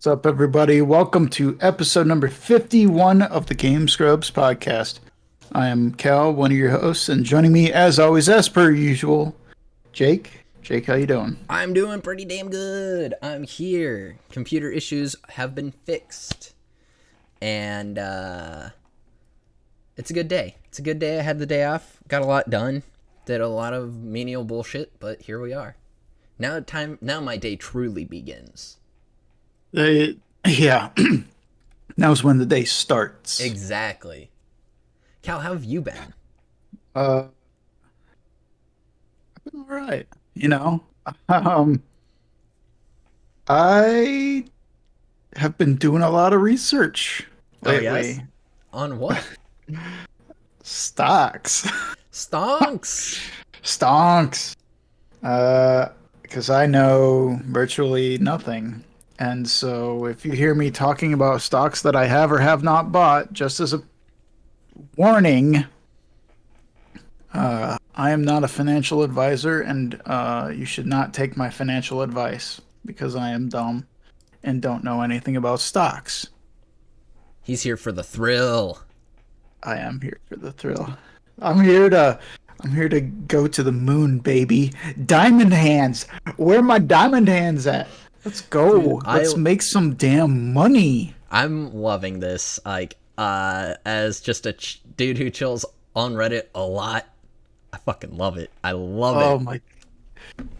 What's up, everybody? Welcome to episode number 51 of the Game Scrubs podcast. I am Cal, one of your hosts, and joining me, as always, as per usual, Jake. Jake, how you doing? I'm doing pretty damn good. I'm here. Computer issues have been fixed. And, it's a good day. It's a good day. I had the day off. Got a lot done. Did a lot of menial bullshit, but here we are. Now my day truly begins. Yeah. Now's when the day starts. Exactly. Cal, how have you been? I've been all right. Um, I have been doing a lot of research lately. Oh, yes? On what? Stocks. Stonks! Stonks. Because I know virtually nothing. And so if you hear me talking about stocks that I have or have not bought, just as a warning, I am not a financial advisor, and you should not take my financial advice because I am dumb and don't know anything about stocks. He's here for the thrill. I am here for the thrill. I'm here to go to the moon, baby. Diamond hands. Where are my diamond hands at? Let's go. Dude, Let's make some damn money. I'm loving this. As just a dude who chills on Reddit a lot, I fucking love it. I love it. Oh my!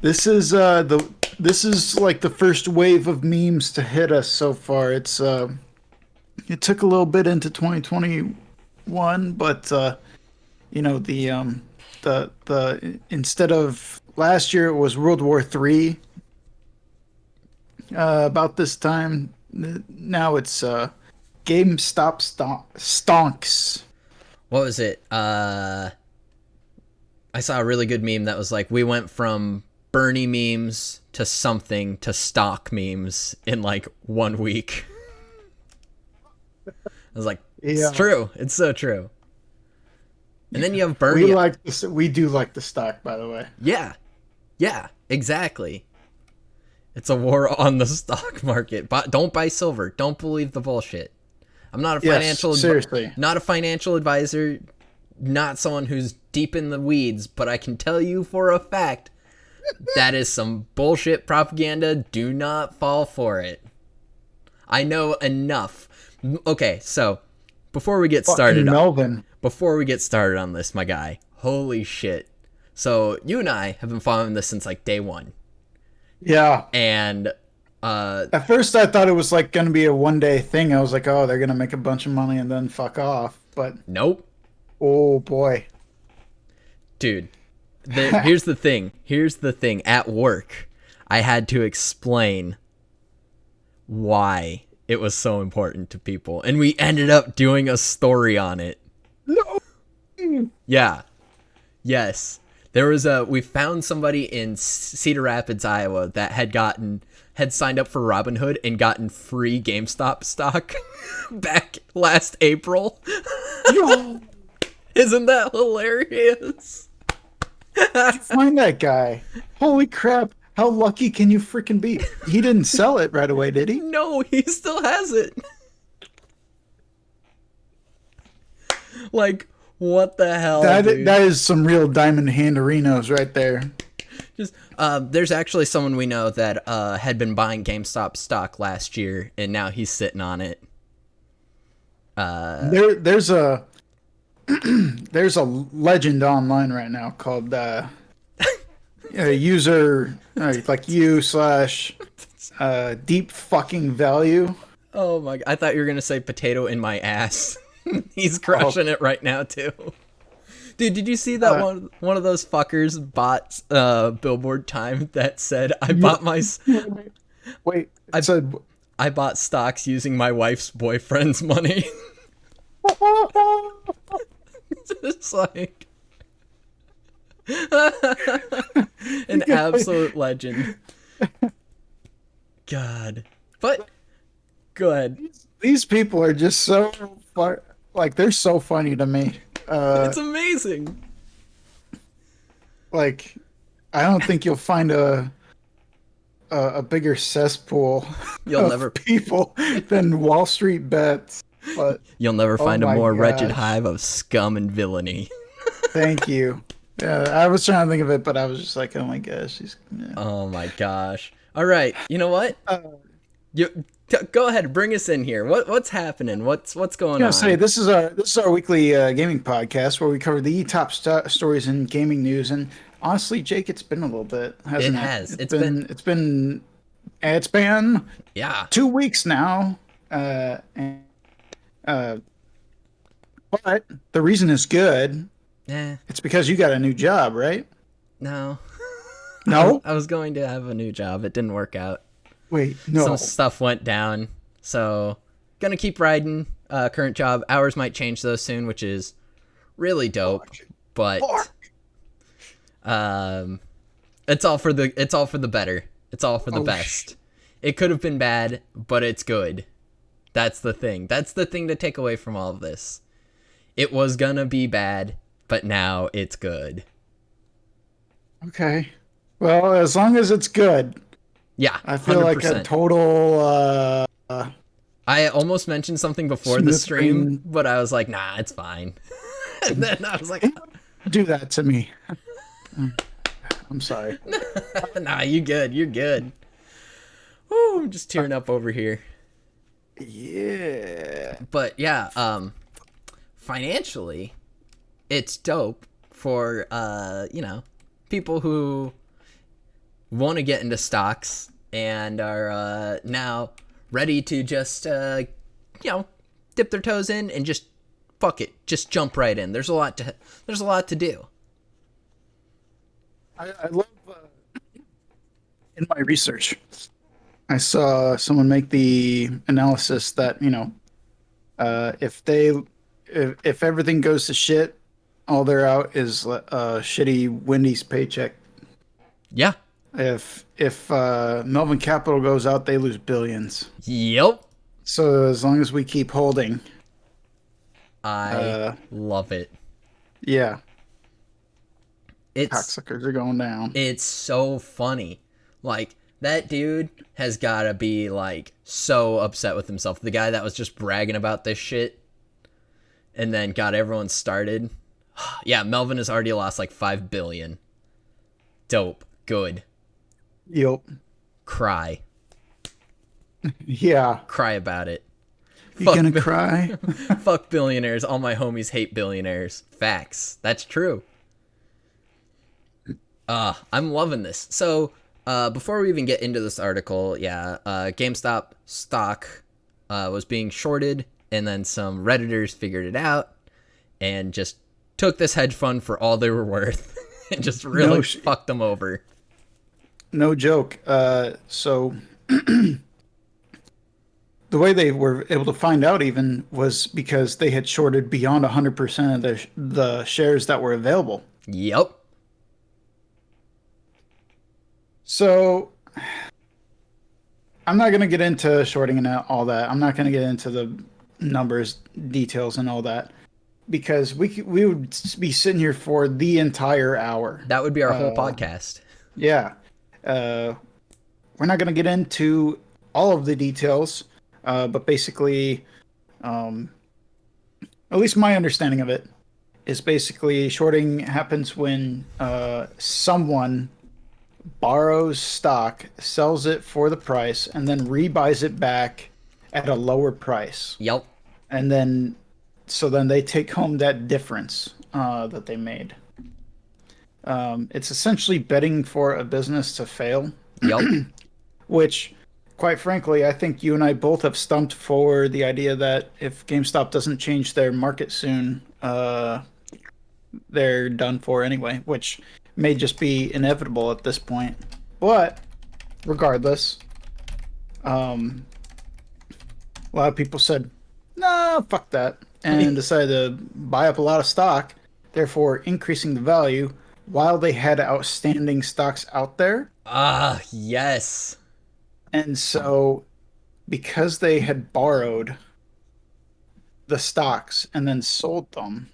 This is like the first wave of memes to hit us so far. It took a little bit into 2021, but the instead of last year it was World War III. About this time, now it's GameStop stonks. What was it? I saw a really good meme that was like, we went from Bernie memes to something to stock memes in like 1 week. I was like, Yeah. it's true. It's so true. And then you have Bernie. We do like the stock, by the way. Yeah, exactly. It's a war on the stock market. But don't buy silver. Don't believe the bullshit. I'm not a seriously. not a financial advisor, not someone who's deep in the weeds, but I can tell you for a fact that is some bullshit propaganda. Do not fall for it. I know enough. Okay, so before we get started, Melvin. before we get started on this, my guy, holy shit. So you and I have been following this since like day one. Yeah. And at first I thought it was like going to be a one-day thing. I was like, oh, they're going to make a bunch of money and then fuck off. But nope. Oh boy. Dude, here's the thing. At work, I had to explain why it was so important to people. And we ended up doing a story on it. No. Yeah. Yes. We found somebody in Cedar Rapids, Iowa that had signed up for Robinhood and gotten free GameStop stock back last April. Yo. Isn't that hilarious? How'd you find that guy? Holy crap. How lucky can you freaking be? He didn't sell it right away, did he? No, he still has it. Like, what the hell, dude? That is some real diamond handerinos right there. Just there's actually someone we know that had been buying GameStop stock last year, and now he's sitting on it. There's a there's a legend online right now called user like you / deep fucking value. Oh my! I thought you were gonna say potato in my ass. He's crushing it right now too. Dude, did you see that one of those fuckers bought billboard time that said I bought my Wait, I bought stocks using my wife's boyfriend's money. Just like an absolute legend. God. But go ahead. These people are just so like they're so funny to me. It's amazing. Like I don't think you'll find a a bigger cesspool You'll of never people than Wall Street bets. But you'll never oh find a my more wretched gosh, hive of scum and villainy. thank you. Yeah, I was trying to think of it, but I was just like, oh my gosh, he's. Yeah. Oh my gosh. All right, you know what? Uh, Go ahead, bring us in here. What's happening? What's I was going gonna say on? this is our weekly gaming podcast where we cover the top stories in gaming news. And honestly, Jake, it's been a little bit, It hasn't it? has. It's It's been been yeah. 2 weeks now. And, uh, but the reason is good. Eh, It's because you got a new job, right? no. No, I was going to have a new job. It didn't work out. wait, Some no. stuff went down. So, gonna keep riding current job. Hours might change though soon, which is really dope. But Fuck. um it's all for the better. It's all for the Oh, best. It could have been bad, but it's good. That's the thing. That's the thing to take away from all of this. It was gonna be bad, but now it's good. Okay. Well, as long as it's good, Yeah, I feel like a 100%. total I almost mentioned something before the smooth stream, brain. but I was like, nah, it's fine. And then I was like, Do that to me. I'm sorry. nah, you good. You're good. Woo, I'm just tearing up over here. Yeah. But yeah, financially, it's dope for people who want to get into stocks and are now ready to just dip their toes in and just fuck it, just jump right in. There's a lot to do. I love in my research. I saw someone make the analysis that if everything goes to shit, all they're out is a shitty Wendy's paycheck. Yeah. If Melvin Capital goes out, they lose billions. Yep. So as long as we keep holding, I love it. yeah, It's cocksuckers are going down. it's so funny. Like that dude has got to be like so upset with himself. The guy that was just bragging about this shit and then got everyone started. Yeah, Melvin has already lost like 5 billion. Dope. Good. Yep. Cry. Yeah. Cry about it. You Fuck gonna bi- cry? Fuck billionaires. All my homies hate billionaires. Facts. That's true. I'm loving this. So, before we even get into this article, GameStop stock was being shorted, and then some Redditors figured it out and just took this hedge fund for all they were worth and just really fucked them over. No joke. So the way they were able to find out even was because they had shorted beyond 100% of the shares that were available. Yep. So I'm not going to get into shorting and all that. I'm not going to get into the numbers, details, and all that because we would be sitting here for the entire hour. That would be our whole podcast. Yeah. We're not going to get into all of the details, but basically, at least my understanding of it is basically shorting happens when someone borrows stock, sells it for the price, and then rebuys it back at a lower price. Yep. And then, so then they take home that difference that they made. It's essentially betting for a business to fail. Yep. Which, quite frankly, I think you and I both have stumped for the idea that if GameStop doesn't change their market soon, they're done for anyway, which may just be inevitable at this point. But regardless, a lot of people said, "Nah, fuck that," and decided to buy up a lot of stock, therefore increasing the value while they had outstanding stocks out there. Yes. And so, because they had borrowed the stocks and then sold them,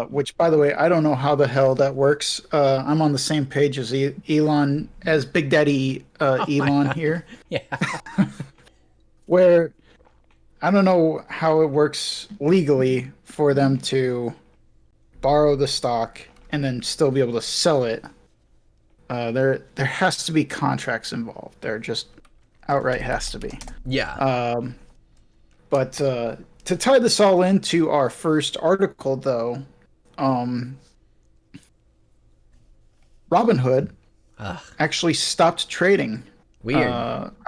which, by the way, I don't know how the hell that works. I'm on the same page as Elon, as Big Daddy Oh my Elon god. here, Yeah. where I don't know how it works legally for them to borrow the stock and then still be able to sell it. There has to be contracts involved. There just outright has to be. Yeah. But to tie this all into our first article, though, um, Robinhood Ugh. actually stopped trading Weird.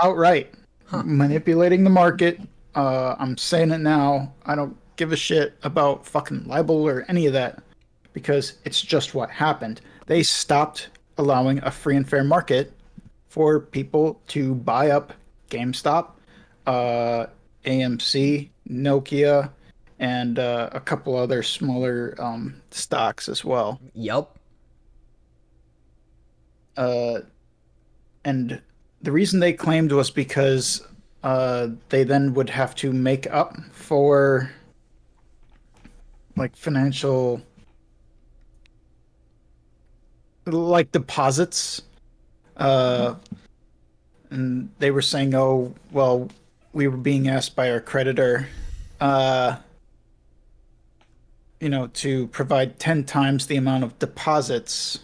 outright, Huh. manipulating the market. I'm saying it now. I don't give a shit about fucking libel or any of that because it's just what happened. They stopped allowing a free and fair market for people to buy up GameStop, uh, AMC, Nokia, and a couple other smaller stocks as well. Yup. Uh, and the reason they claimed was because they then would have to make up for like financial like deposits. Uh, and they were saying, "Oh, well, we were being asked by our creditor, uh, to provide 10 times the amount of deposits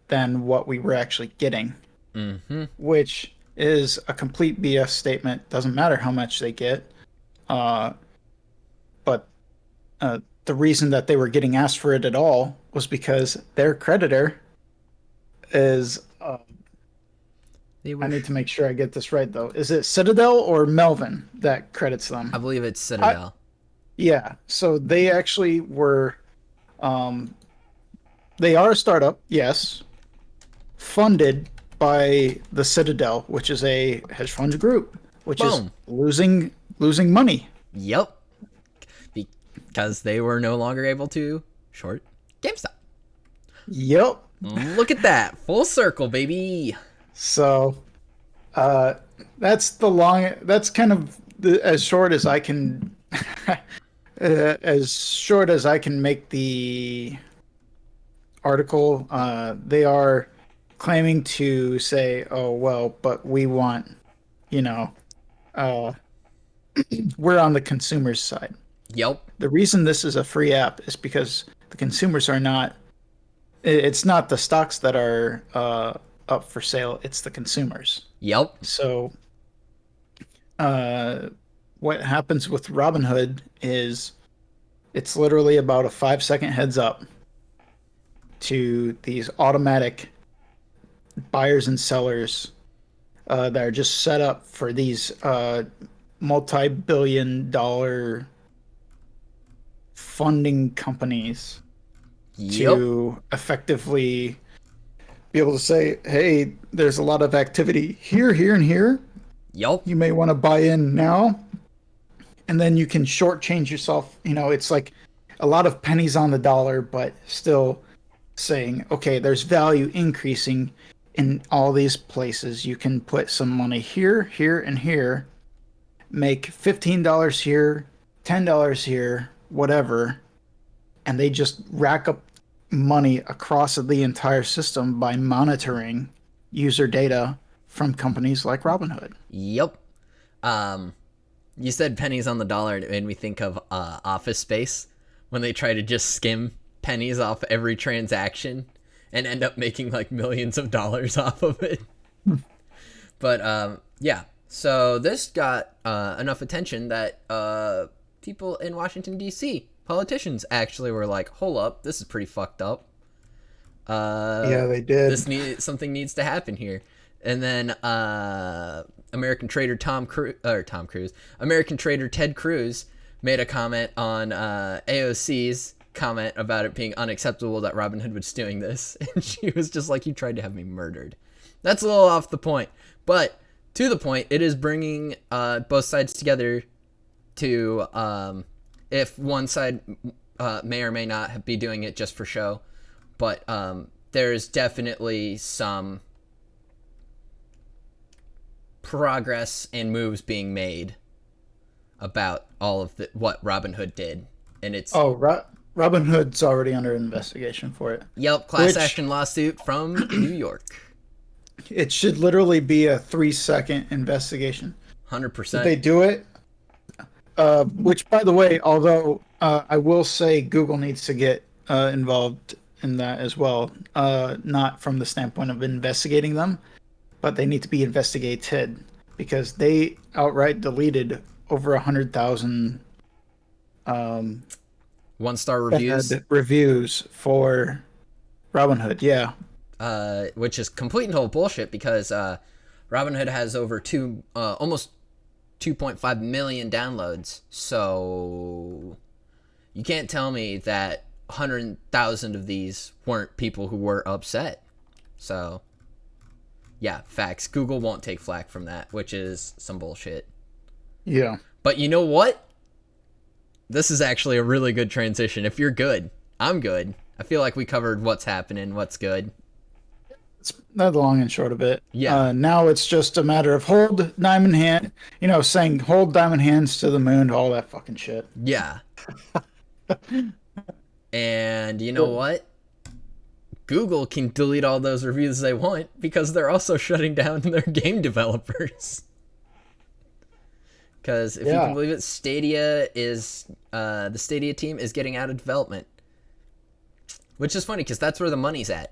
than what we were actually getting." Mm-hmm. Which is a complete BS statement. Doesn't matter how much they get. Uh, but the reason that they were getting asked for it at all was because their creditor is. They I were. need to make sure I get this right, though. Is it Citadel or Melvin that credits I them? believe it's I, Citadel. yeah. So they actually were. Um, they are a startup, yes, funded by the Citadel, which is a hedge fund group, which is Boom. losing money. Yup. Because they were no longer able to short GameStop. Yep. Look at that. Full circle, baby. So uh, that's kind of as short as I can as short as I can make the article. They are claiming to say, "Oh well, but we want, you know, uh, we're on the consumer's side." Yup. The reason this is a free app is because the consumers are not. It's not the stocks that are up for sale. It's the consumers. Yup. So, uh, what happens with Robinhood is it's literally about a 5 second heads up to these automatic buyers and sellers that are just set up for these multi-billion-dollar funding companies Yup. to effectively be able to say, hey, there's a lot of activity here, here, and here. Yup. You may want to buy in now. And then you can shortchange yourself. It's like a lot of pennies on the dollar, but still saying, okay, there's value increasing in all these places. You can put some money here, here, and here, make $15 here, $10 here, whatever. And they just rack up money across the entire system by monitoring user data from companies like Robinhood. Yup. You said pennies on the dollar, and it made me think of Office Space when they try to just skim pennies off every transaction and end up making like millions of dollars off of it. But yeah, so this got enough attention that people in Washington, D.C., politicians actually were like, hold up, this is pretty fucked up. Yeah, they did. Something needs to happen here. And then American trader American trader Ted Cruz made a comment on AOC's comment about it being unacceptable that Robinhood was doing this, and she was just like, "You tried to have me murdered." That's a little off the point, but to the point, it is bringing both sides together to, if one side may or may not be doing it just for show, but there's definitely some progress and moves being made about all of what Robinhood did, and it's Robinhood's already under investigation for it, Yelp class which action lawsuit from New York. it should literally be a 3-second investigation. Did 100%. they do it? Which, by the way, although I will say Google needs to get involved in that as well. Not from the standpoint of investigating them, but they need to be investigated because they outright deleted over 100,000 1-star reviews. bad reviews for Robinhood. Yeah, Which is complete and total bullshit because Robinhood has over almost 2.5 million downloads. So you can't tell me that 100,000 of these weren't people who were upset. So yeah, facts. Google won't take flack from that, which is some bullshit. yeah. But you know what? This is actually a really good transition. If you're good, I'm good. I feel like we covered what's happening, what's good. It's not the long and short of it. Yeah. Now it's just a matter of hold diamond hand, saying hold diamond hands to the moon, all that fucking shit. Yeah. And you know what? Google can delete all those reviews they want because they're also shutting down their game developers. Because if you can believe it, Stadia is the Stadia team is getting out of development, which is funny because that's where the money's at.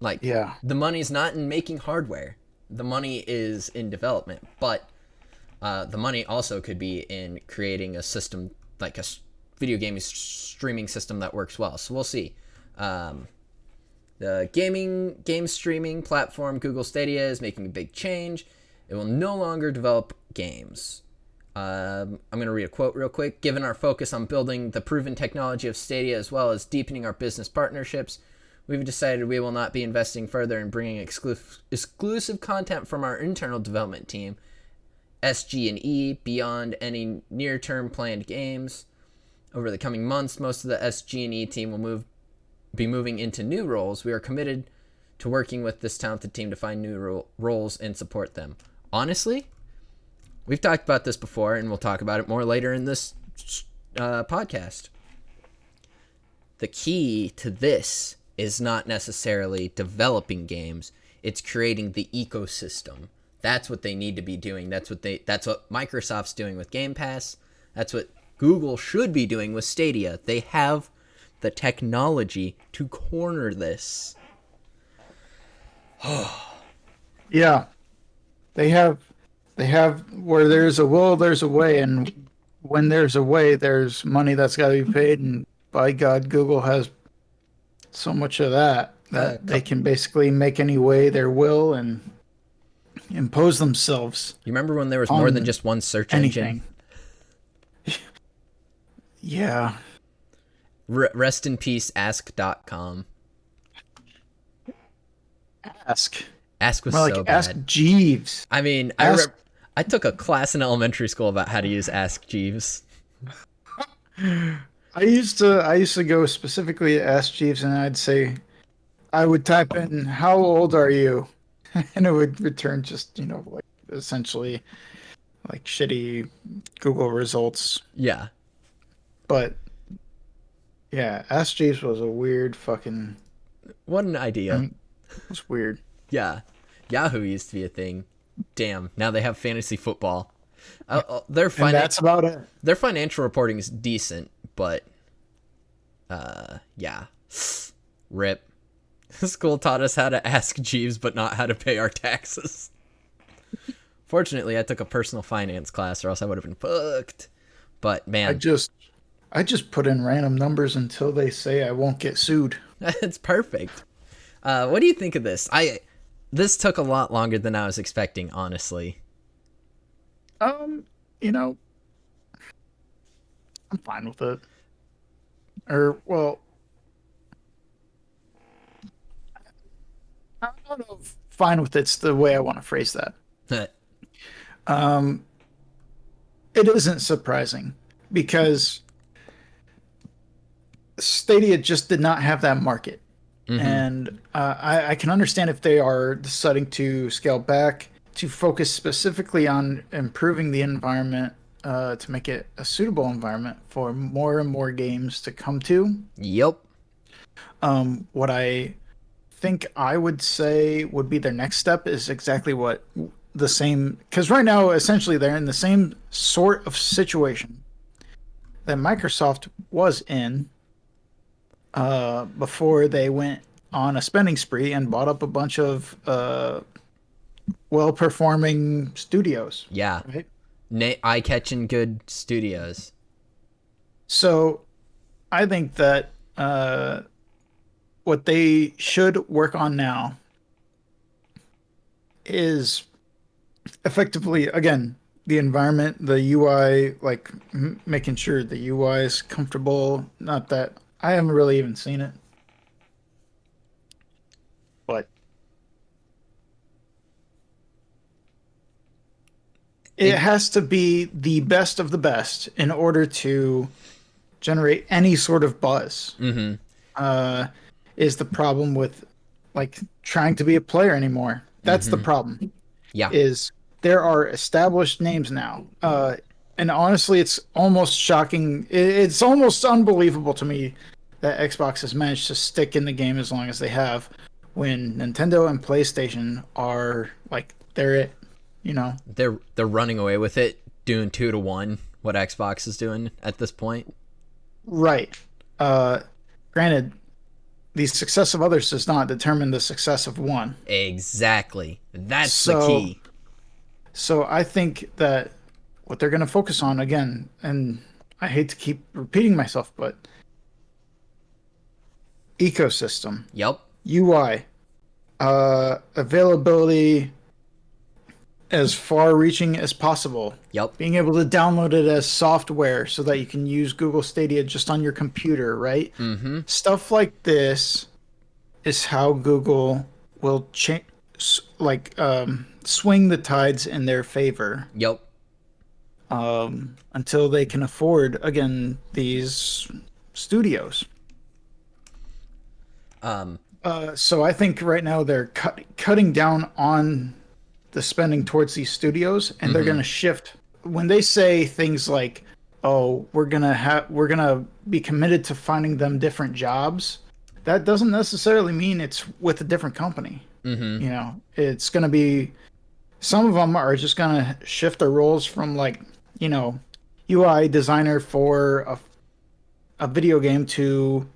Like, the money's not in making hardware; the money is in development. But the money also could be in creating a system, like a video game streaming system that works well. So we'll see. The game streaming platform Google Stadia is making a big change. It will no longer develop games. I'm going to read a quote real quick. Given our focus on building the proven technology of Stadia as well as deepening our business partnerships, we've decided we will not be investing further in bringing exclusive content from our internal development team, SG&E, beyond any near-term planned games. Over the coming months, most of the SG&E team will be moving into new roles. We are committed to working with this talented team to find new roles and support them. Honestly, we've talked about this before, and we'll talk about it more later in this podcast. The key to this is not necessarily developing games; it's creating the ecosystem. That's what they need to be doing. That's what Microsoft's doing with Game Pass. That's what Google should be doing with Stadia. They have the technology to corner this. Yeah. They have where there's a will, there's a way, and when there's a way, there's money that's got to be paid, and by God, Google has so much of that they can basically make any way their will and impose themselves. You remember when there was more than just one search engine? Yeah. Rest in peace, ask.com. Ask was more like so bad. Ask Jeeves. I mean, I took a class in elementary school about how to use Ask Jeeves. I used to go specifically to Ask Jeeves, and I would type in "How old are you?" and it would return just like essentially like shitty Google results. Yeah. But yeah, Ask Jeeves was a weird fucking. What an idea. It was weird. Yeah. Yahoo used to be a thing. Damn. Now they have fantasy football. That's about it. Their financial reporting is decent, but yeah. Rip. School taught us how to ask Jeeves, but not how to pay our taxes. Fortunately, I took a personal finance class, or else I would have been fucked. But man, I just put in random numbers until they say I won't get sued. It's perfect. What do you think of this? This took a lot longer than I was expecting, honestly. I'm fine with it. I don't know if fine with it's the way I want to phrase that. It isn't surprising because Stadia just did not have that market. Mm-hmm. And I can understand if they are deciding to scale back to focus specifically on improving the environment to make it a suitable environment for more and more games to come to. Yep. What I think I would say would be their next step is exactly what the same, because right now essentially they're in the same sort of situation that Microsoft was in before they went on a spending spree and bought up a bunch of well-performing studios. Yeah. Right. Eye-catching good studios. So I think that what they should work on now is effectively, again, the environment, the UI, like making sure the UI is comfortable. Not that I haven't really even seen it, but it It, has to be the best of the best in order to generate any sort of buzz. mm-hmm. Uh, is the problem with like trying to be a player anymore? That's the Mm-hmm. problem. Yeah. Is there are established names now. And honestly, it's almost shocking. It's almost unbelievable to me that Xbox has managed to stick in the game as long as they have, when Nintendo and PlayStation are like they're it. You know, They're running away with it, doing 2-1 what Xbox is doing at this point. right? Granted, the success of others does not determine the success of one. Exactly. That's the So, key. so I think that what they're going to focus on again, and I hate to keep repeating myself, but ecosystem, Yep. UI, availability as far reaching as possible, Yep. being able to download it as software so that you can use Google Stadia just on your computer, right? Mm-hmm. Stuff like this is how Google will change, like swing the tides in their favor, Yep. until they can afford again these studios. Um, So I think right now they're cutting down on the spending towards these studios, and they're going to shift when they say things like, "Oh, we're gonna be committed to finding them different jobs." That doesn't necessarily mean it's with a different company. mm-hmm. You know, it's going to be, some of them are just going to shift their roles from like, you know, UI designer for a video game to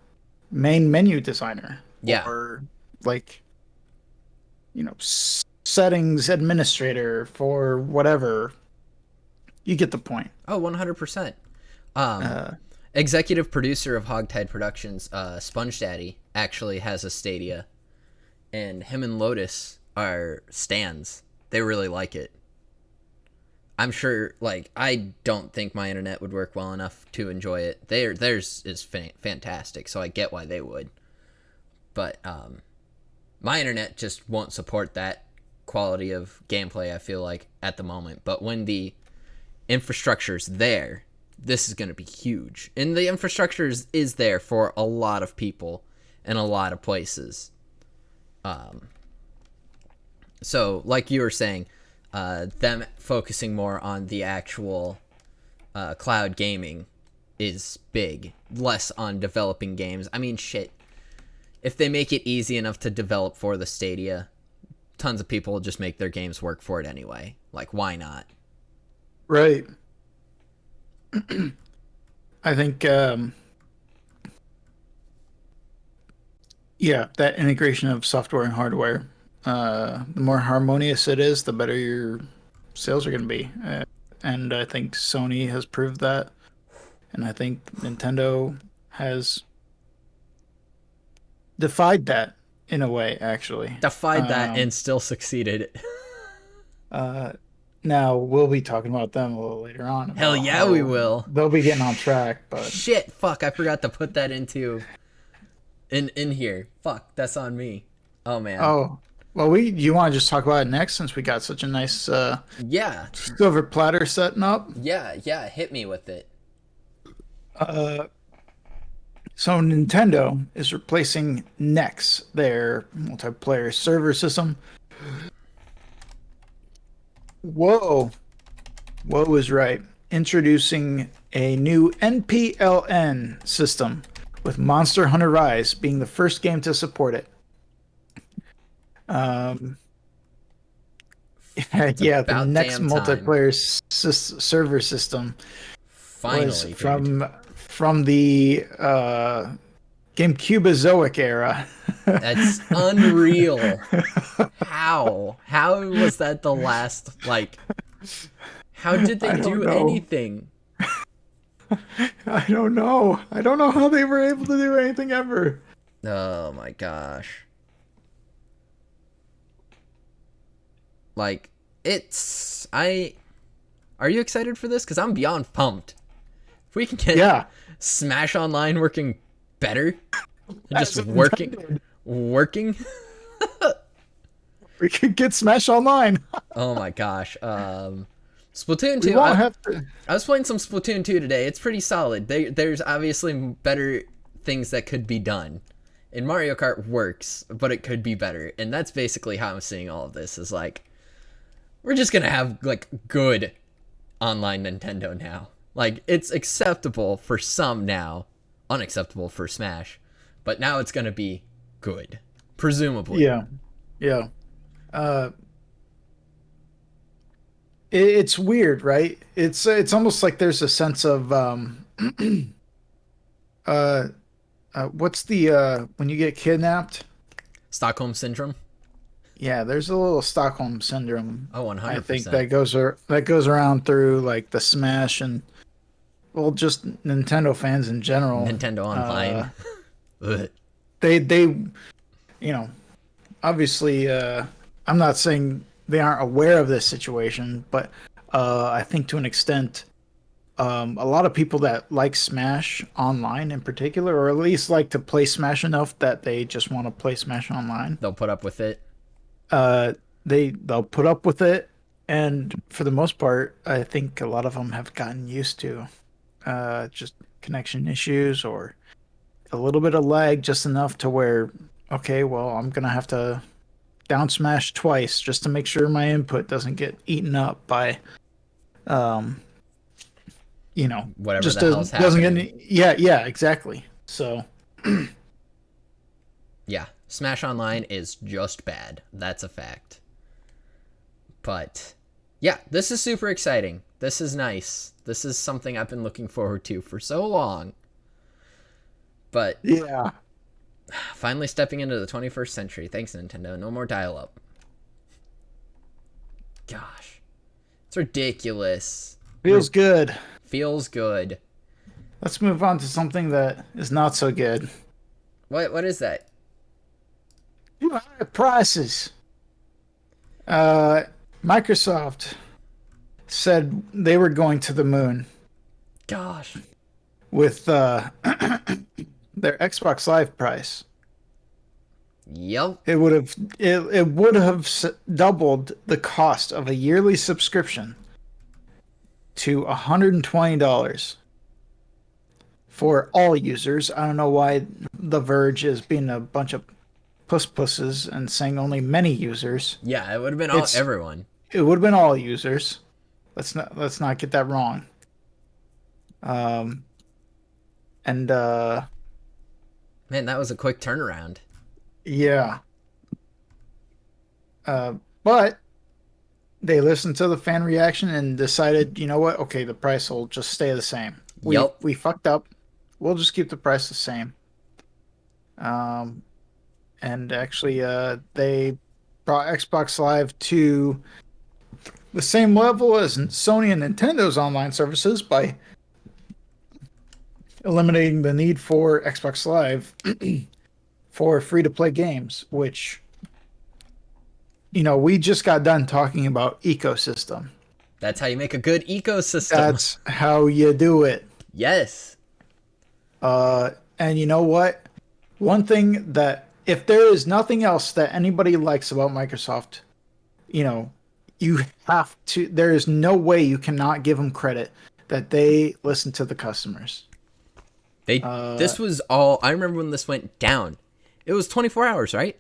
main menu designer, Yeah. or like, you know, settings administrator for whatever. You get the point. Oh, 100%. Um, Uh, executive producer of Hogtide Productions, Sponge Daddy, actually has a Stadia, and him and Lotus are stans. They really like it. I'm sure, like, I don't think my internet would work well enough to enjoy it. Theirs is fantastic, so I get why they would. But my internet just won't support that quality of gameplay, I feel like, at the moment. But when the infrastructure's there, this is going to be huge. And the infrastructure is there for a lot of people in a lot of places. So, like you were saying, them focusing more on the actual cloud gaming is big. Less on developing games. I mean, shit. If they make it easy enough to develop for the Stadia, tons of people will just make their games work for it anyway. Like, why not? right. I think, yeah, that integration of software and hardware, the more harmonious it is, the better your sales are going to be. And I think Sony has proved that. And I think Nintendo has defied that in a way, actually. Defied that and still succeeded. Now, we'll be talking about them a little later on. Hell about yeah, how we will. They'll be getting on track, but Shit, fuck, I forgot to put that into in here. Fuck, that's on me. Oh man. oh, well, you want to just talk about it next since we got such a nice Yeah. silver platter setting up. Yeah, hit me with it. So Nintendo is replacing Nex, their multiplayer server system. Whoa, whoa is right. introducing a new NPLN system, with Monster Hunter Rise being the first game to support it. Um, It's yeah, the about next damn time. multiplayer server system was Finally, dude. from the GameCubeozoic era. That's unreal. How? How was that the last, like, how did they I don't do know. anything? I don't know. I don't know how they were able to do anything ever. Oh my gosh. Like, it's, are you excited for this? Because I'm beyond pumped. If we can get Yeah, Smash Online working better, and just as working, intended. working. We could get Smash Online. Oh my gosh. Splatoon We 2. won't have to. I was playing some Splatoon 2 today. It's pretty solid. There's obviously better things that could be done. And Mario Kart works, but it could be better. And that's basically how I'm seeing all of this. Is like, we're just gonna have like good online Nintendo now. Like, it's acceptable for some now, unacceptable for Smash, but now it's gonna be good, presumably. Yeah, yeah. Uh, it's weird, right? It's almost like there's a sense of uh, what's the when you get kidnapped? Stockholm Syndrome. Yeah, there's a little Stockholm syndrome. Oh, I think 100%. that goes around through like the Smash and well, just Nintendo fans in general. Nintendo Online. Ugh. They you know obviously I'm not saying they aren't aware of this situation, but I think to an extent a lot of people that like Smash Online in particular, or at least like to play Smash enough that they just want to play Smash Online, They'll put up with it. uh, they'll put up with it, and for the most part, I think a lot of them have gotten used to just connection issues or a little bit of lag, just enough to where okay, well, I'm gonna have to down smash twice just to make sure my input doesn't get eaten up by um Whatever just the hell's doesn't get happening. any, yeah, exactly. So Yeah, Smash Online is just bad. That's a fact. But yeah, this is super exciting. This is nice. This is something I've been looking forward to for so long. But yeah, finally stepping into the 21st century. Thanks, Nintendo. No more dial up. Gosh. It's ridiculous. feels good. Feels good. Let's move on to something that is not so good. What is that? Higher prices. uh Microsoft said they were going to the moon Gosh. with their Xbox Live price. Yep. It would have doubled the cost of a yearly subscription to $120 for all users. I don't know why The Verge is being a bunch of pusses and saying only many users. Yeah, it would have been It's everyone. it would have been all users. Let's not get that wrong. Um and Man, that was a quick turnaround. yeah. But they listened to the fan reaction and decided, you know what? Okay, the price will just stay the same. Yep. We fucked up. We'll just keep the price the same. And actually, they brought Xbox Live to the same level as Sony and Nintendo's online services by eliminating the need for Xbox Live for free-to-play games, which we just got done talking about ecosystem. That's how you make a good ecosystem. That's how you do it. Yes. And you know what? One thing that, if there is nothing else that anybody likes about Microsoft, you have to, there is no way you cannot give them credit that they listen to the customers. This was all, I remember when this went down. It was 24 hours, right?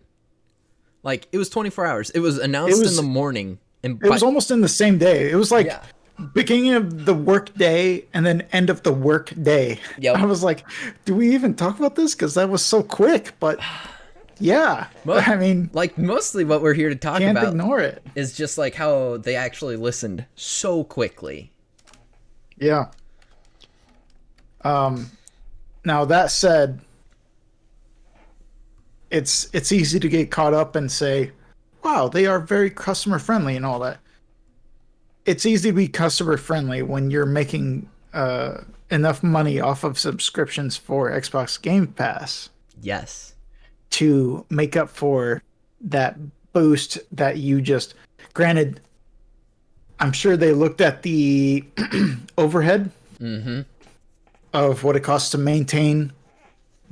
Like, it was 24 hours. It was announced in the morning. And It was almost in the same day. It was like Yeah. beginning of the work day and then end of the work day. I Yep. was like, do we even talk about this? Because that was so quick. But yeah, Mo- I mean, like mostly what we're here to talk can't about ignore it. is just like how they actually listened so quickly. Yeah. Now that said, it's easy to get caught up and say, "Wow, they are very customer friendly" and all that. It's easy to be customer friendly when you're making enough money off of subscriptions for Xbox Game Pass Yes. to make up for that boost that you just. Granted, I'm sure they looked at the overhead of what it costs to maintain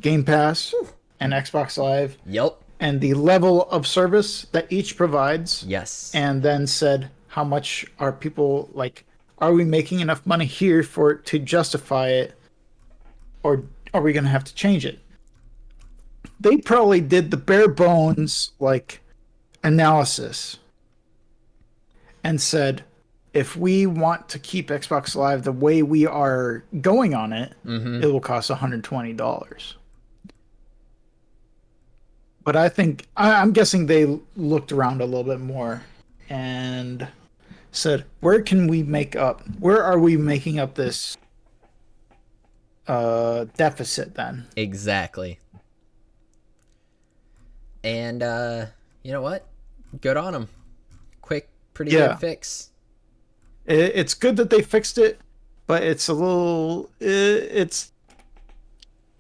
Game Pass and Xbox Live Yep. and the level of service that each provides, Yes. and then said, how much are people like? Are we making enough money here for it to justify it, or are we going to have to change it? They probably did the bare bones like analysis and said, if we want to keep Xbox Live the way we are going on it, it will cost $120. But I think I'm guessing they looked around a little bit more and said, where can we make up? Where are we making up this deficit then? Exactly. And you know what? Good on them. Quick, pretty Yeah. good fix. It's good that they fixed it, but it's a little. It's.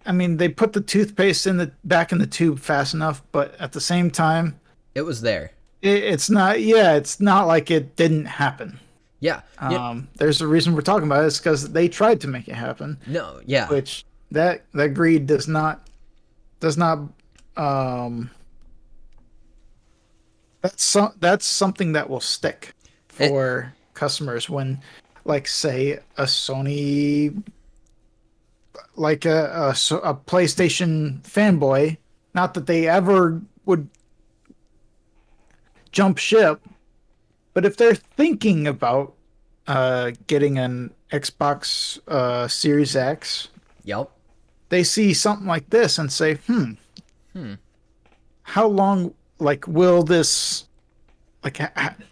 I mean, they put the toothpaste in the back in the tube fast enough, but at the same time, It was there. it's not. Yeah, it's not like it didn't happen. Yeah. There's a reason we're talking about it. It's because they tried to make it happen, No. Yeah. which that greed does not. Um, that's something that will stick for customers when, like, say a Sony, like a PlayStation fanboy. Not that they ever would jump ship, but if they're thinking about getting an Xbox Series X, Yep. they see something like this and say, how long, like, will this, like,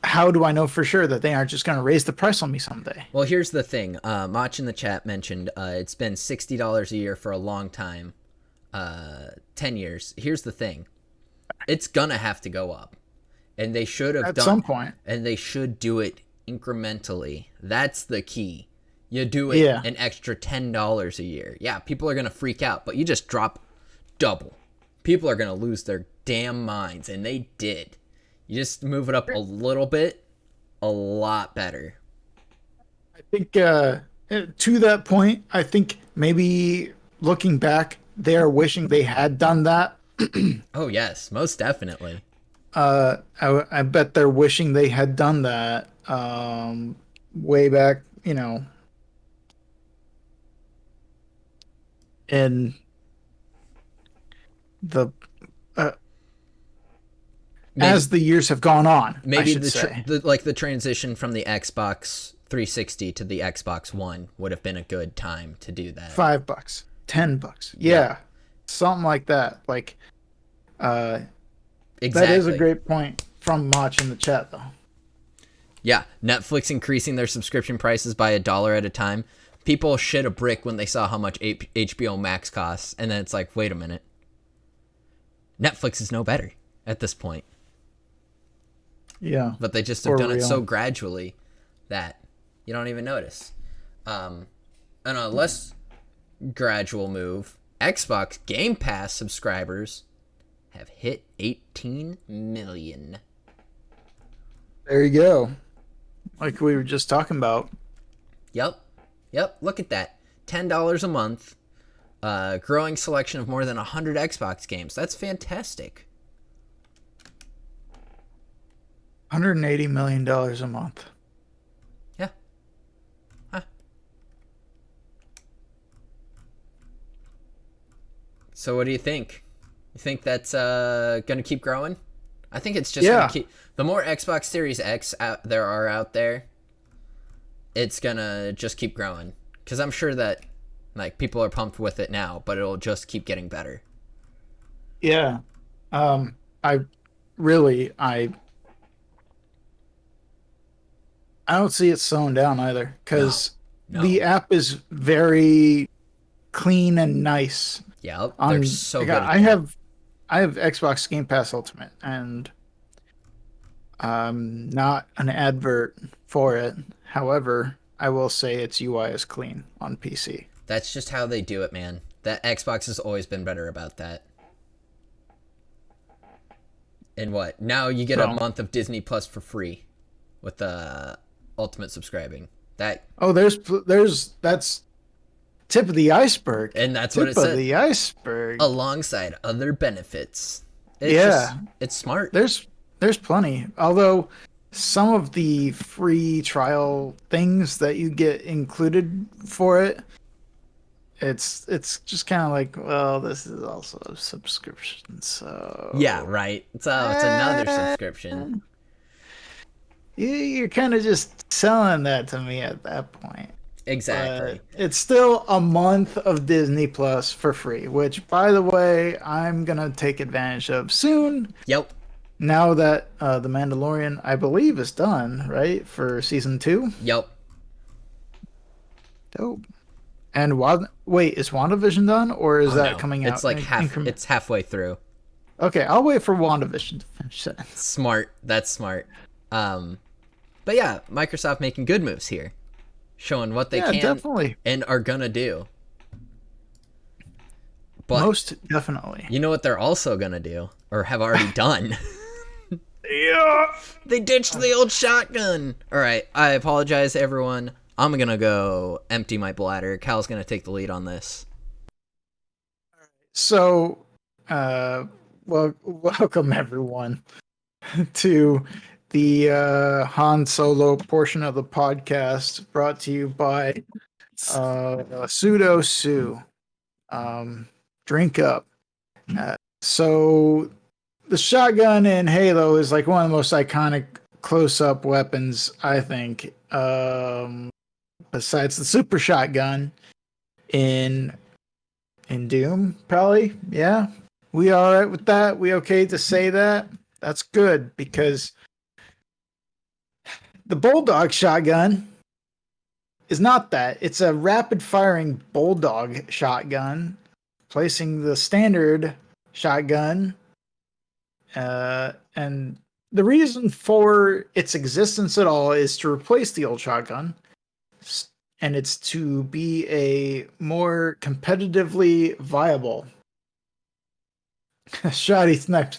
how do I know for sure that they aren't just going to raise the price on me someday? Well, here's the thing. Mach in the chat mentioned it's been $60 a year for a long time. 10 years. Here's the thing. It's gonna have to go up. And they should have At some point. And they should do it incrementally. That's the key. You do it Yeah. an extra $10 a year. Yeah, people are gonna freak out, but you just drop double. People are gonna lose their damn minds, and they did. You just move it up a little bit, a lot better. I think to that point, I think maybe looking back, they are wishing they had done that. Oh yes, most definitely. I bet they're wishing they had done that way back, in the as the years have gone on. I Maybe should say. the transition from the Xbox 360 to the Xbox One would have been a good time to do that. $5, $10, yeah, something like that. Like, Exactly. that is a great point from Mach in the chat, though. Yeah, Netflix increasing their subscription prices by $1 at a time. People shit a brick when they saw how much HBO Max costs, and then it's like, wait a minute. Netflix is no better at this point. Yeah, But they just For have done it real. so gradually that you don't even notice. And a less gradual move, Xbox Game Pass subscribers have hit 18 million. there you go. Like we were just talking about. Yep. Look at that. $10 a month. Growing selection of more than 100 Xbox games. That's fantastic. $180 million a month. Yeah. Huh. So what do you think? You think that's gonna keep growing? I think it's just Yeah. gonna keep. The more Xbox Series X there are out there, it's gonna just keep growing. Because I'm sure that like people are pumped with it now, but it'll just keep getting better. Yeah. I really I don't see it slowing down either No, because the no. app is very clean and nice. Yep, they're On so like, good at that. I have Xbox Game Pass Ultimate and I'm not an advert for it. However, I will say its UI is clean on PC. That's just how they do it, man. That Xbox has always been better about that. And what? Now you get a So, month of Disney Plus for free with the Ultimate subscribing. That oh, there's that's tip of the iceberg. and that's what Tip it of said. the iceberg. Alongside other benefits. It's just Yeah, it's smart. there's plenty. Although some of the free trial things that you get included for it, it's just kind of like, well, this is also a subscription, Yeah, so right. It's another eh, subscription. you're kind of just selling that to me at that point. But Exactly. it's still a month of Disney Plus for free, which, by the way, I'm gonna take advantage of soon. Yep. Now that The Mandalorian, I believe, is done, right, for season 2. Yep. Dope. And wait, is WandaVision done, or is Oh that no. coming It's out like in half increment? it's halfway through. Okay, I'll wait for WandaVision to finish it. Smart. That's smart. But yeah, Microsoft making good moves here. Showing what they Yeah, can definitely. and are gonna do. But Most definitely. you know what they're also gonna do? Or have already done? Yeah. They ditched the old shotgun. Alright, I apologize everyone. I'm gonna go empty my bladder. Cal's gonna take the lead on this. So, well, welcome everyone to the Han Solo portion of the podcast, brought to you by Pseudo Sue. Drink up. So, the shotgun in Halo is like one of the most iconic close-up weapons, I think. Besides the super shotgun in Doom, probably. Yeah. We all right with that? We okay to say that? That's good because the Bulldog shotgun is not that. It's a rapid firing Bulldog shotgun, placing the standard shotgun. And the reason for its existence at all is to replace the old shotgun, and it's to be a more competitively viable shoddy snipes.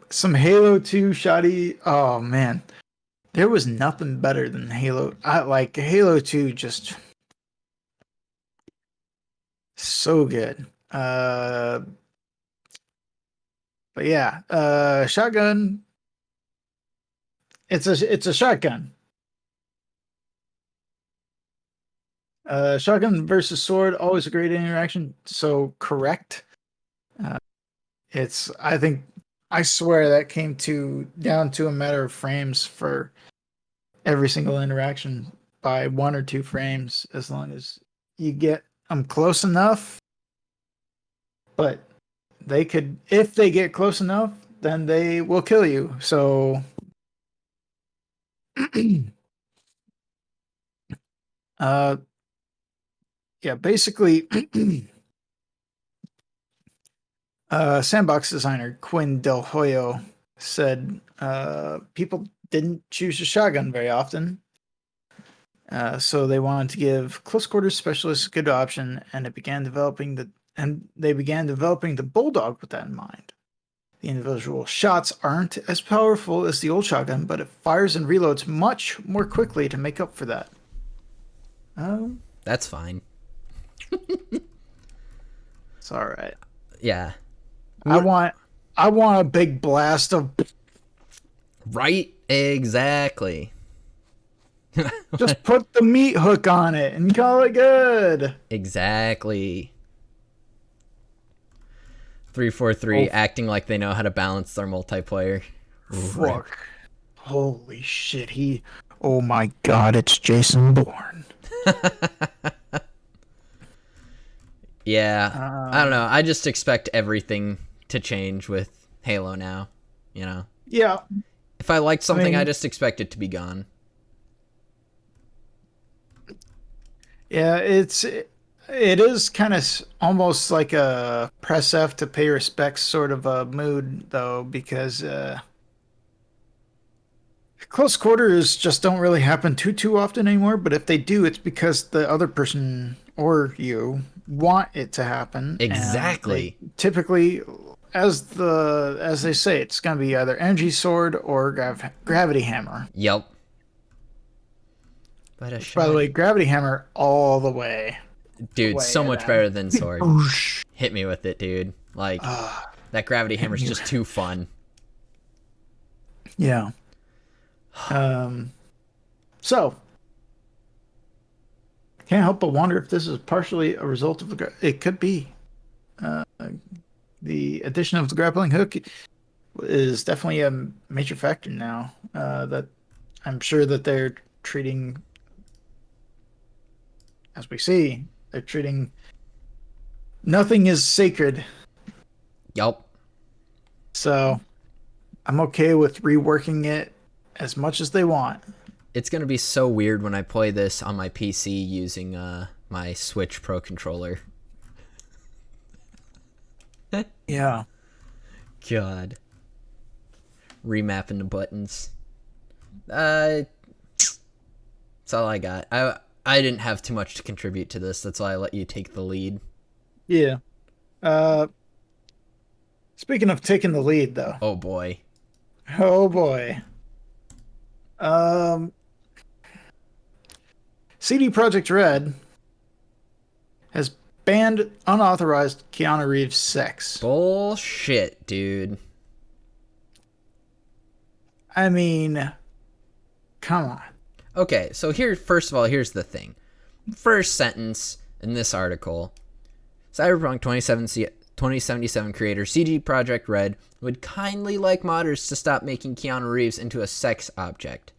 Some Halo 2 shoddy. Oh man, there was nothing better than Halo. I like Halo 2, just so good. But yeah, shotgun. It's a shotgun. Shotgun versus sword, always a great interaction. So correct. Uh, it's I think I swear that came to down to a matter of frames for every single interaction by 1 or 2 frames, as long as you get them close enough. But they could, if they get close enough, then they will kill you. So, uh, yeah, basically, Sandbox designer Quinn Del Hoyo said people didn't choose a shotgun very often. So they wanted to give close quarters specialists a good option, and they began developing the Bulldog with that in mind. The individual shots aren't as powerful as the old shotgun, but it fires and reloads much more quickly to make up for that. Um, That's fine. it's all right. Yeah. I want a big blast of Right? Exactly. just put the meat hook on it and call it good. Exactly. 343 Oh, acting like they know how to balance their multiplayer. fuck. Holy shit. Oh my God, it's Jason Bourne. Yeah, I don't Um, know. I just expect everything to change with Halo now. You know, yeah, if I liked I something, I mean, just expect it to be gone. yeah, it is kind of almost like a press F to pay respects sort of a mood though, because close quarters just don't really happen too often anymore. But if they do, it's because the other person or you want it to happen, and they Exactly. typically, as they say, it's going to be either energy sword or gravity hammer. Yep. But a Which, by the way, shoddy. gravity hammer all the way, Dude, so way much that. better than sword. Boosh. Hit me with it, dude. Like, Uh, that gravity hit hammer's me. just too fun. Yeah. Um. So can't help but wonder if this is partially a result of it could be. Uh, the addition of the grappling hook is definitely a major factor now. That I'm sure that they're treating, as we see, they're treating nothing is sacred. Yup. So I'm okay with reworking it as much as they want. It's gonna be so weird when I play this on my PC using my Switch Pro controller. Yeah. God. Remapping the buttons. That's all I got. I didn't have too much to contribute to this. That's why I let you take the lead. Yeah. Uh, Speaking of taking the lead, though. Oh boy. Oh boy. Um, CD Projekt Red has banned unauthorized Keanu Reeves sex. Bullshit, dude. I mean, come on. Okay, so here, first of all, here's the thing. First sentence in this article: Cyberpunk 2077 creator CD Projekt Red would kindly like modders to stop making Keanu Reeves into a sex object.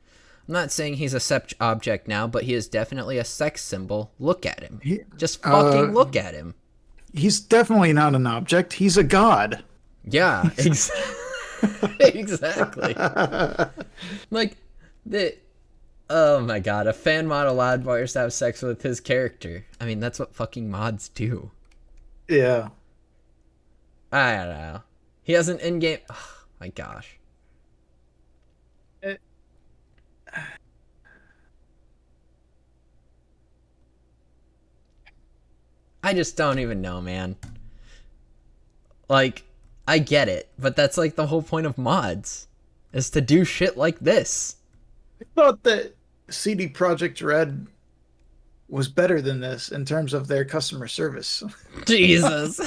I'm not saying he's a sex object now, but he is definitely a sex symbol. Look at him. He, Just uh, fucking look at him. he's definitely not an object. He's a god. Yeah, exactly. Like, the. Oh my god, a fan mod allowed players to have sex with his character. I mean, that's what fucking mods do. Yeah. I don't know. He has an in-game. Oh my gosh. It- I just don't even know, man. Like, I get it, but that's like the whole point of mods, is to do shit like this. I thought that CD Projekt Red was better than this in terms of their customer service. Jesus.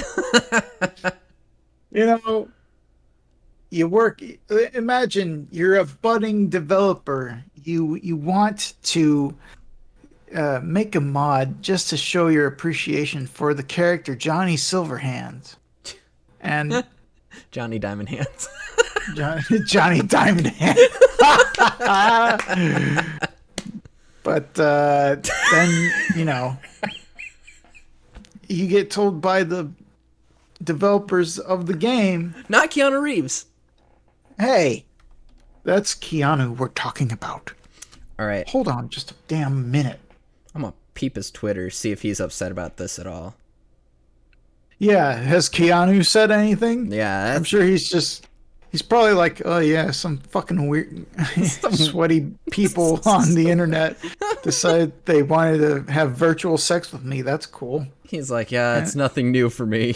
You know, you work, imagine you're a budding developer. You want to make a mod just to show your appreciation for the character Johnny Silverhand. And Johnny Diamond Hands. Johnny Diamond Hand. But then, you get told by the developers of the game, Not Keanu Reeves. hey, that's Keanu we're talking about. All right, Hold on just a damn minute. I'm gonna peep his Twitter, see if he's upset about this at all. Yeah, has Keanu said anything? Yeah, I'm that's sure he's probably like, oh yeah, some fucking weird, sweaty people on the internet decided they wanted to have virtual sex with me. That's cool. he's like, yeah, it's nothing new for me.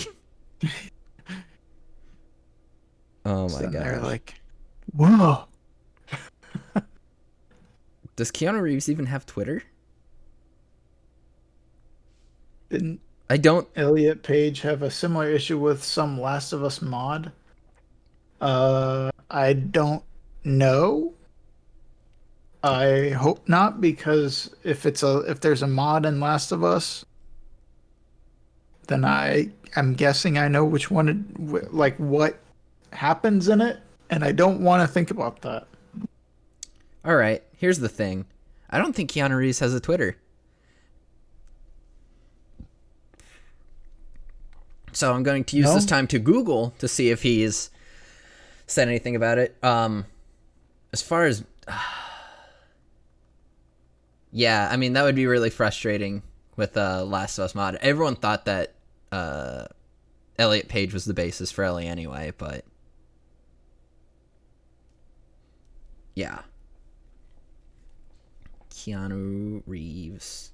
Oh my And they're gosh. like, whoa. Does Keanu Reeves even have Twitter? Didn't I don't. Elliot Page have a similar issue with some Last of Us mod? I don't know. I hope not, because if there's a mod in Last of Us, then I'm guessing I know which one like what happens in it, and I don't want to think about that. All right, here's the thing. I don't think Keanu Reeves has a Twitter. So I'm going to use this No? time to Google to see if he's said anything about it. As far as yeah, I mean that would be really frustrating with Last of Us mod. Everyone thought that Elliot Page was the basis for Ellie anyway, but yeah. Keanu Reeves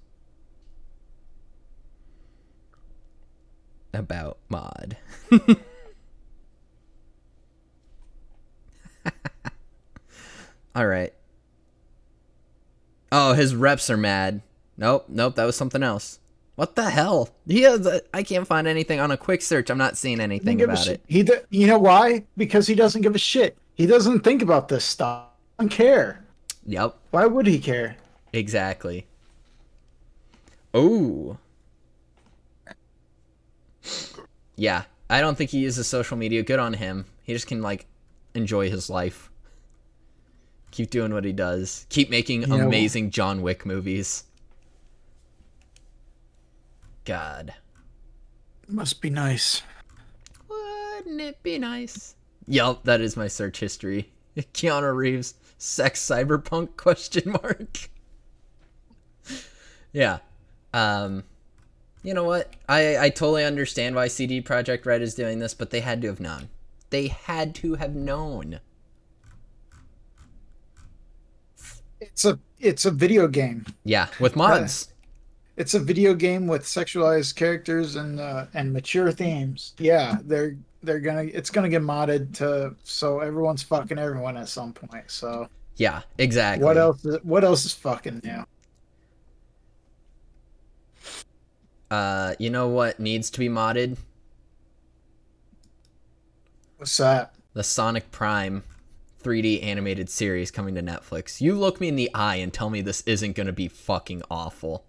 about mod. All right. Oh, his reps are mad. Nope, that was something else. What the hell? I can't find anything on a quick search. I'm not seeing anything about it. You know why? Because he doesn't give a shit. He doesn't think about this stuff. He doesn't care. Yep, Why would he care? exactly. Oh. Yeah, I don't think he uses social media. Good on him. He just can, like, enjoy his life. Keep doing what he does. Keep making amazing John Wick movies. God. Must be nice. Wouldn't it be nice? Yup, that is my search history. Keanu Reeves, sex cyberpunk, question mark. Yeah. You know what? I totally understand why CD Projekt Red is doing this, but they had to have known. They had to have known. It's a video game. Yeah, with mods. It's a video game with sexualized characters and mature themes. Yeah, it's gonna get modded to so everyone's fucking everyone at some point. So Yeah, exactly. what else is fucking new? You know what needs to be modded? What's that? The Sonic Prime 3D animated series coming to Netflix. You look me in the eye and tell me this isn't going to be fucking awful.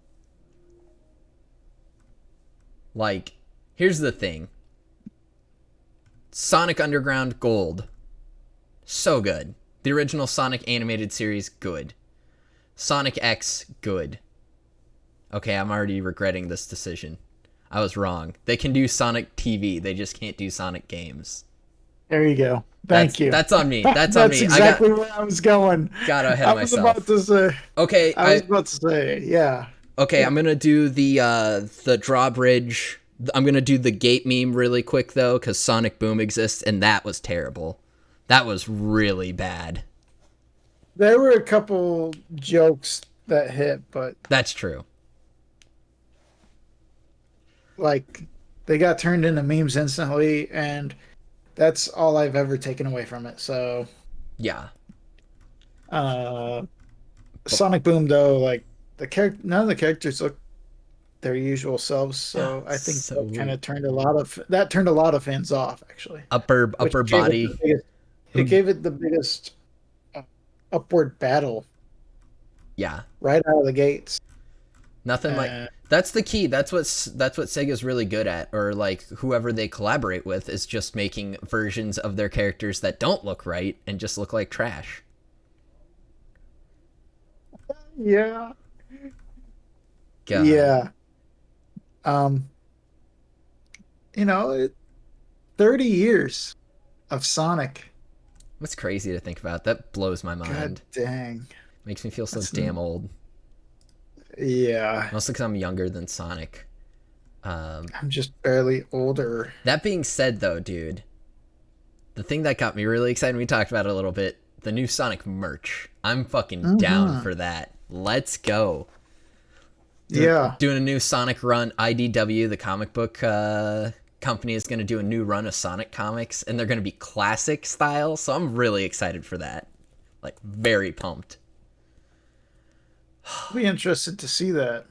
Like, here's the thing. Sonic Underground Gold. So good. The original Sonic animated series, good. Sonic X, good. Okay, I'm already regretting this decision. I was wrong. They can do Sonic TV, they just can't do Sonic games. There you go. Thank you. That's on me. That's on me. That's exactly where I was going. Got ahead of myself. I was about to say. Okay, I was about to say, yeah. Okay, I'm gonna do the drawbridge. I'm gonna do the gate meme really quick though, because Sonic Boom exists, and that was terrible. That was really bad. There were a couple jokes that hit, but That's true. like they got turned into memes instantly, and that's all I've ever taken away from it. So, Yeah. Sonic Boom though, like none of the characters look their usual selves, so I think So that kind of turned a lot of fans off actually. upper Which gave body. it gave it the biggest upward battle Yeah. right out of the gates. Nothing like that's the key. That's what Sega's really good at, or like whoever they collaborate with is just making versions of their characters that don't look right and just look like trash. Yeah. God. Yeah. Um, 30 years of Sonic. What's crazy to think about? That blows my mind. God dang. Makes me feel so That's damn old. Yeah. Mostly because I'm younger than Sonic. I'm just barely older. That being said, though, dude, the thing that got me really excited, we talked about it a little bit, the new Sonic merch. I'm fucking down for that. Let's go. Yeah. Doing a new Sonic run. IDW, the comic book company, is going to do a new run of Sonic comics, and they're going to be classic style, so I'm really excited for that. Like, very pumped. I'll be interested to see that.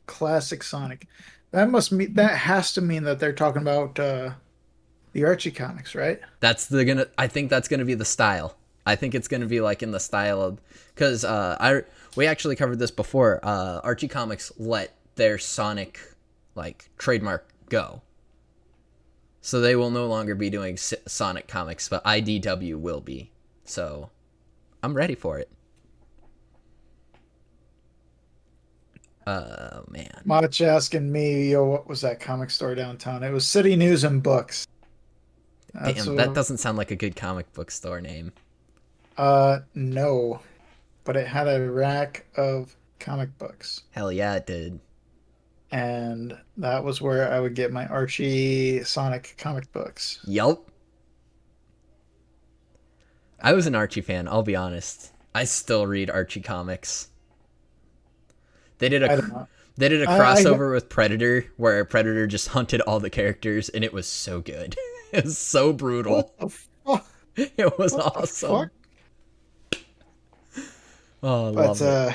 Classic Sonic. That has to mean that they're talking about the Archie comics, right? I think that's gonna be the style. I think it's gonna be like in the style of, because we actually covered this before. Archie Comics let their Sonic like trademark go, so they will no longer be doing Sonic comics, but IDW will be. So I'm ready for it. Oh man. Much asking me, yo, what was that comic store downtown? It was City News and Books. That's Damn, that what. doesn't sound like a good comic book store name. No, but it had a rack of comic books, Hell yeah, it did. and that was where I would get my Archie Sonic comic books. Yup. I was an Archie fan, I'll be honest. I still read Archie comics. They did I a don't know. they did a I crossover with Predator where Predator just hunted all the characters and it was so good. It was so brutal. what the fuck? It was What the fuck? awesome. Oh, I But loved it.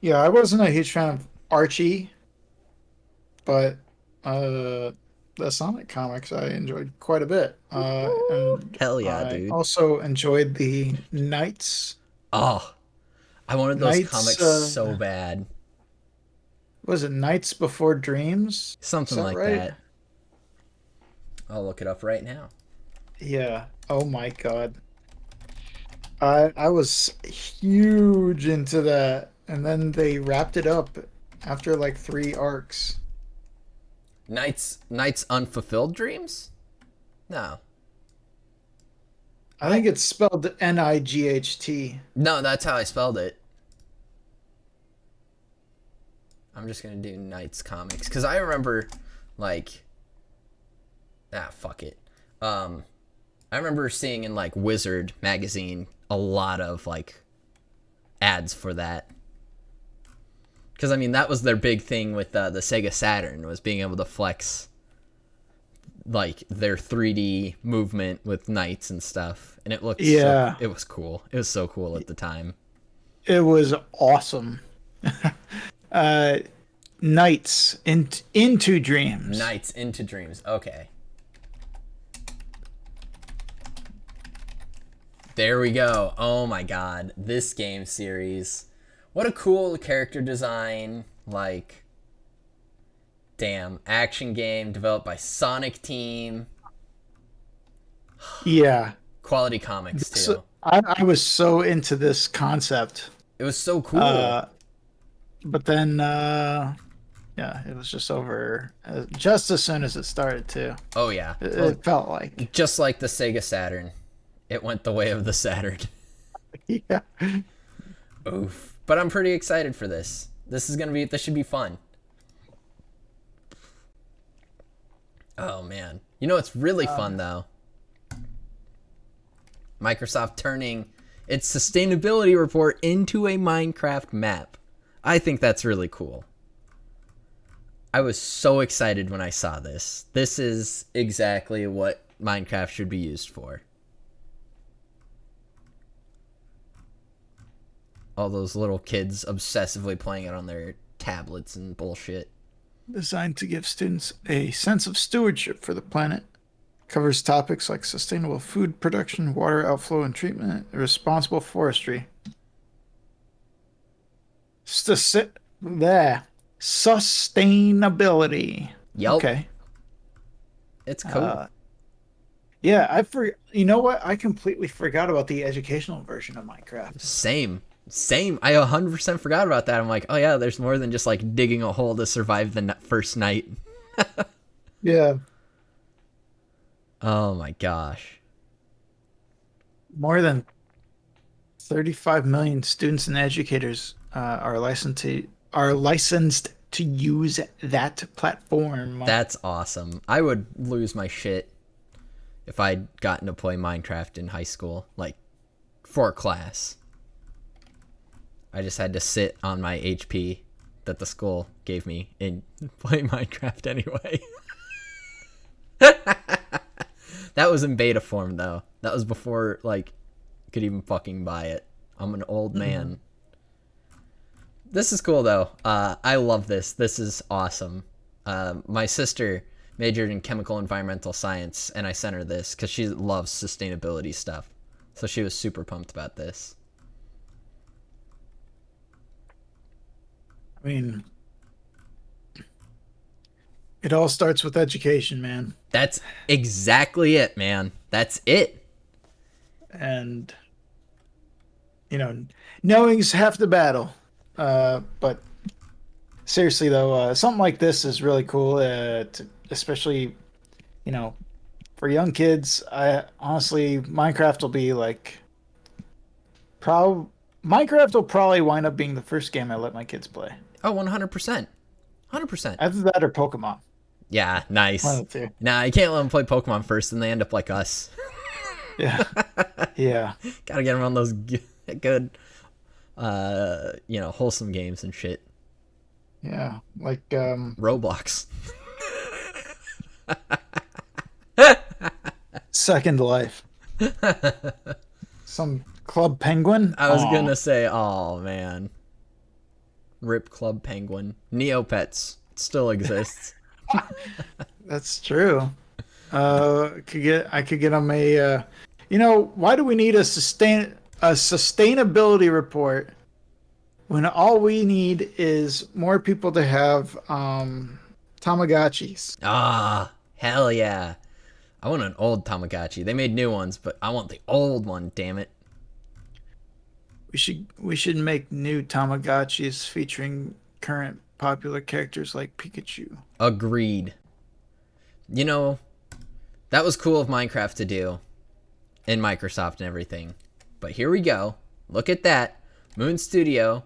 yeah, I wasn't a huge fan of Archie, but uh, the Sonic comics I enjoyed quite a bit. And Hell yeah, I dude. also enjoyed the Oh, I wanted those Knights. comics so bad. Was it Nights Before Dreams? Is Something that like right? that. I'll look it up right now. Yeah. Oh my God. I was huge into that, and then they wrapped it up after like three arcs. Knights Unfulfilled Dreams? No. I think it's spelled Night. No, that's how I spelled it. I'm just gonna do Knights comics because I remember, like, fuck it. I remember seeing in like Wizard magazine a lot of like ads for that because I mean that was their big thing with the Sega Saturn was being able to flex like their 3D movement with knights and stuff, and Yeah, it was cool. It was so cool at the time. it was awesome. uh, into Dreams. Knights into Dreams. Okay. There we go. Oh my god. This game series. What a cool character design. Like, damn. Action game developed by Sonic Team. Yeah, Quality comics, so too. I was so into this concept. It was so cool. Uh, but then yeah, it was just over just as soon as it started too. Oh, yeah. Well, It felt like. just like the Sega Saturn. It went the way of the Saturn. Yeah. Oof. But I'm pretty excited for this. This should be fun. Oh, man. You know, it's really fun, though. Microsoft turning its sustainability report into a Minecraft map. I think that's really cool. I was so excited when I saw this. This is exactly what Minecraft should be used for. All those little kids obsessively playing it on their tablets and bullshit. Designed to give students a sense of stewardship for the planet. Covers topics like sustainable food production, water outflow and treatment, and responsible forestry. There. Sustainability. Yup. Okay. It's cool. Yeah, you know what? I completely forgot about the educational version of Minecraft. Same. Same. I 100% forgot about that. I'm like, oh yeah, there's more than just like digging a hole to survive the first night. Yeah. Oh my gosh. More than 35 million students and educators are licensed to use that platform. That's awesome. I would lose my shit if I'd gotten to play Minecraft in high school, like for class. I just had to sit on my HP that the school gave me and play Minecraft anyway. That was in beta form though. That was before like could even fucking buy it. I'm an old man. This is cool though. I love this. This is awesome. My sister majored in chemical environmental science, and I sent her this because she loves sustainability stuff. So she was super pumped about this. I mean, it all starts with education, man. That's exactly it, man. That's it. And knowing's half the battle. But seriously though, something like this is really cool. Especially you know for young kids. I honestly, Minecraft will be like prob Minecraft will probably wind up being the first game I let my kids play. Oh, 100%. 100%. Either that or Pokemon. Yeah, One nice. of the two. Nah, you can't let them play Pokemon first, and they end up like us. Yeah. Yeah. Gotta get them on those good, wholesome games and shit. Yeah. Like Roblox. Second Life. Some Club Penguin. I was Aw, gonna say, oh man, Rip Club Penguin. Neopets still exists. that's true. I could get them a why do we need a sustainability report when all we need is more people to have Tamagotchis? Ah, hell yeah. I want an old Tamagotchi. They made new ones, but I want the old one, damn it. We should make new Tamagotchis featuring current popular characters like Pikachu. Agreed. You know, that was cool of Minecraft to do in Microsoft and everything. But here we go. Look at that. Moon Studio,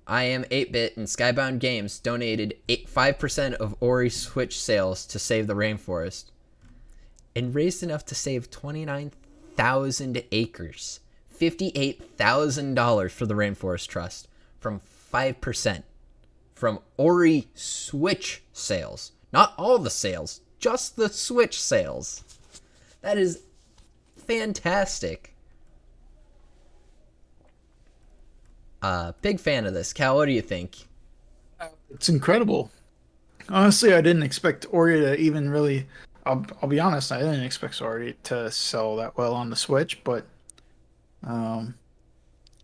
I Am 8-Bit, and Skybound Games donated 5% of Ori Switch sales to save the rainforest and raised enough to save 29,000 acres. $58,000 for the Rainforest Trust from 5% from Ori Switch sales. Not all the sales, just the Switch sales. That is fantastic. Big fan of this. Cal, what do you think? It's incredible. Honestly, I didn't expect Ori to even really. I'll be honest, I didn't expect Ori to sell that well on the Switch, but um,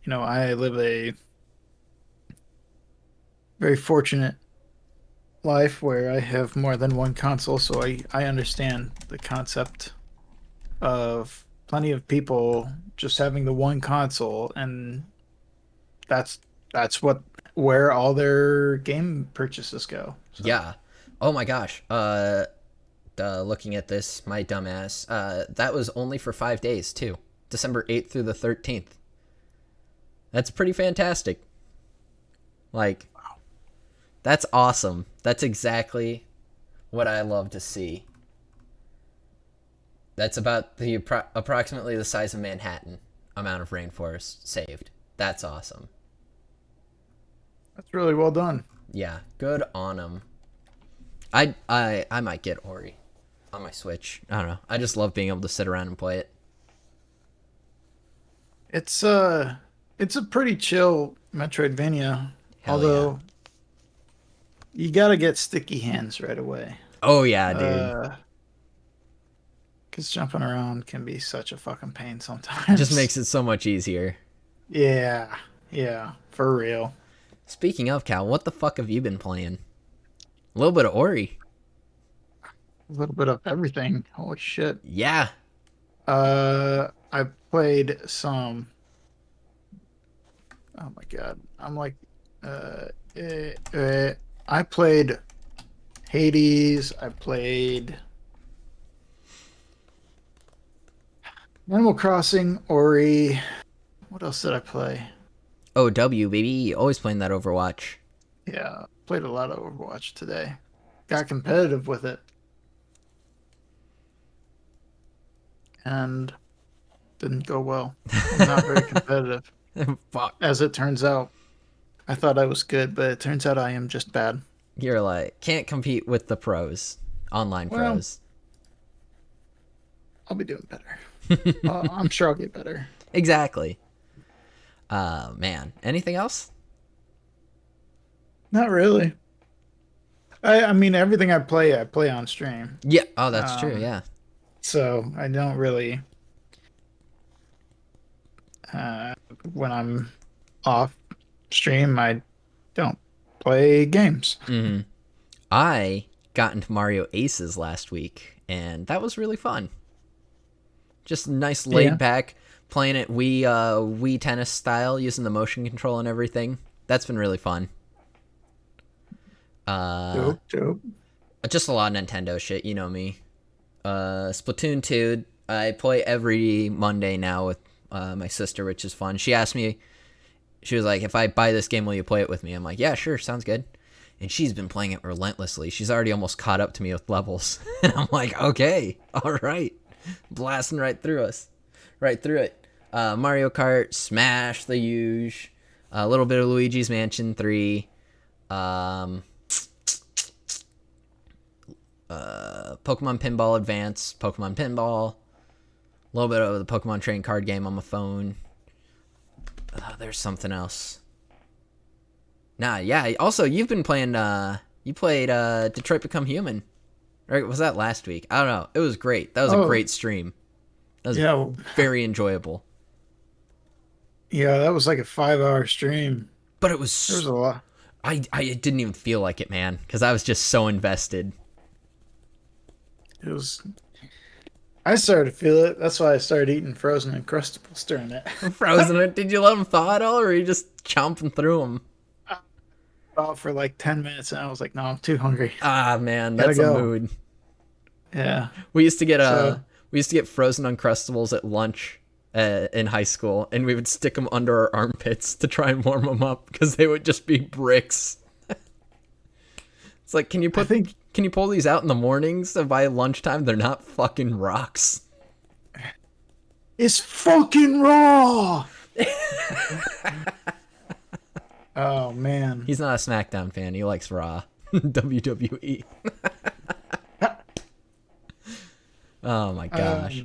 I live a very fortunate life where I have more than one console, so I understand the concept of plenty of people just having the one console, and that's that's what where all their game purchases go. So Yeah. Oh my gosh. Looking at this, my dumbass. That was only for 5 days too. December 8th through the 13th. That's pretty fantastic. Like, that's awesome. That's exactly what I love to see. That's about the approximately the size of Manhattan amount of rainforest saved. That's awesome. that's really well done. Yeah, good on them. I might get Ori on my Switch. I don't know. I just love being able to sit around and play it. It's a pretty chill Metroidvania, Hell yeah. although you gotta get sticky hands right away. Oh yeah, dude. Because jumping around can be such a fucking pain It just sometimes. makes it so much easier. Yeah, yeah, for real. Speaking of Cal, what the fuck have you been playing? A little bit of Ori. A little bit of everything. Holy shit. Yeah. I played some. Oh my god. I'm like, uh, I played Hades. I played Animal Crossing, Ori. What else did I play? OW, baby. Always playing that Overwatch. Yeah, played a lot of Overwatch today. Got competitive with it, and didn't go well. I'm not very competitive, Fuck. as it turns out. I thought I was good, but it turns out I am just bad. You're like, can't compete with the pros. Online Well, pros. I'll be doing better. I'm sure I'll get better. Exactly. Man. Anything else? Not really. I mean, everything I play on stream. Yeah. Oh, that's true. Um, Yeah. so I don't really, uh, when I'm off stream, I don't play games. Mm-hmm. I got into Mario Aces last week, and that was really fun. Just nice Yeah. laid back, playing it Wii tennis style, using the motion control and everything. That's been really fun. Dope, dope. Just a lot of Nintendo shit, you know me. Splatoon 2, I play every Monday now with my sister, which is fun. She asked me, she was like, if I buy this game, will you play it with me? I'm like, yeah, sure, sounds good. And she's been playing it relentlessly. She's already almost caught up to me with levels. And I'm like, okay, all right. Blasting right through it. Mario Kart, Smash, the huge. A little bit of Luigi's Mansion 3. Pokemon Pinball Advance, Pokemon Pinball, a little bit of the Pokemon Trading Card game on my phone. There's something else. Yeah. Also, you've been playing. You played Detroit Become Human, right? Was that last week? I don't know. It was great. That was a great stream. That was very enjoyable. Yeah, that was like a 5-hour stream. But it was. There was a lot. I didn't even feel like it, man, because I was just so invested. It was. I started to feel it. That's why I started eating frozen Uncrustables during it. Frozen. Did you let them thaw at all, or were you just chomping through them? About for like 10 minutes, and I was like, "No, I'm too hungry." Ah, man, Gotta that's a go. mood. Yeah. We used to get frozen Uncrustables at lunch in high school, and we would stick them under our armpits to try and warm them up because they would just be bricks. It's like, can you pull these out in the mornings so by lunchtime they're not fucking rocks? It's fucking raw. Oh man. He's not a SmackDown fan. He likes Raw. WWE. Oh my gosh.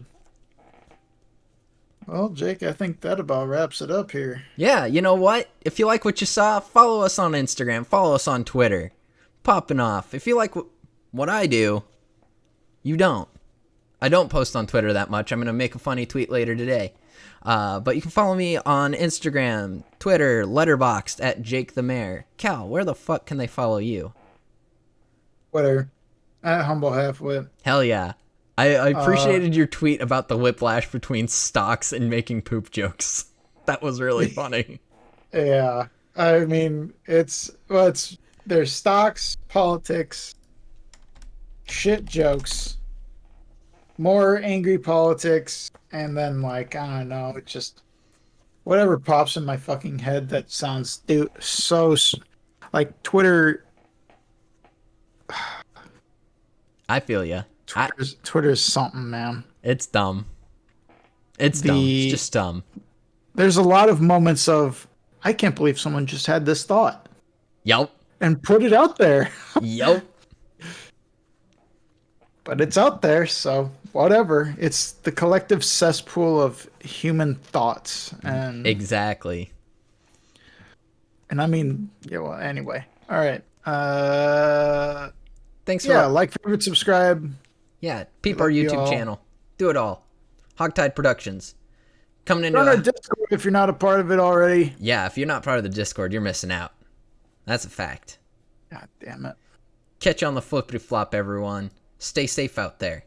Well, Jake, I think that about wraps it up here. Yeah, you know what? If you like what you saw, follow us on Instagram. Follow us on Twitter. Popping off. If you like what I do, you don't. I don't post on Twitter that much. I'm going to make a funny tweet later today. But you can follow me on Instagram, Twitter, Letterboxd at Jake the Mayor. Cal, where the fuck can they follow you? Twitter. At Humble Halfwit. Hell yeah. I appreciated your tweet about the whiplash between stocks and making poop jokes. That was really funny. Yeah. I mean, there's stocks, politics, shit jokes, more angry politics, and then like, I don't know, it's just whatever pops in my fucking head that sounds like Twitter. I feel ya. Twitter's something, man. It's dumb. It's dumb. It's just dumb. There's a lot of moments of, I can't believe someone just had this thought. Yep. And put it out there. Yep. But it's out there, so whatever. It's the collective cesspool of human thoughts. And exactly. And I mean, yeah, well, anyway. All right. Thanks for like, favorite, subscribe. Yeah, peep our YouTube channel. Do it all. Hogtied Productions. Coming into Join our Discord if you're not a part of it already. Yeah, if you're not part of the Discord, you're missing out. That's a fact. God damn it. Catch you on the flippity flop, everyone. Stay safe out there.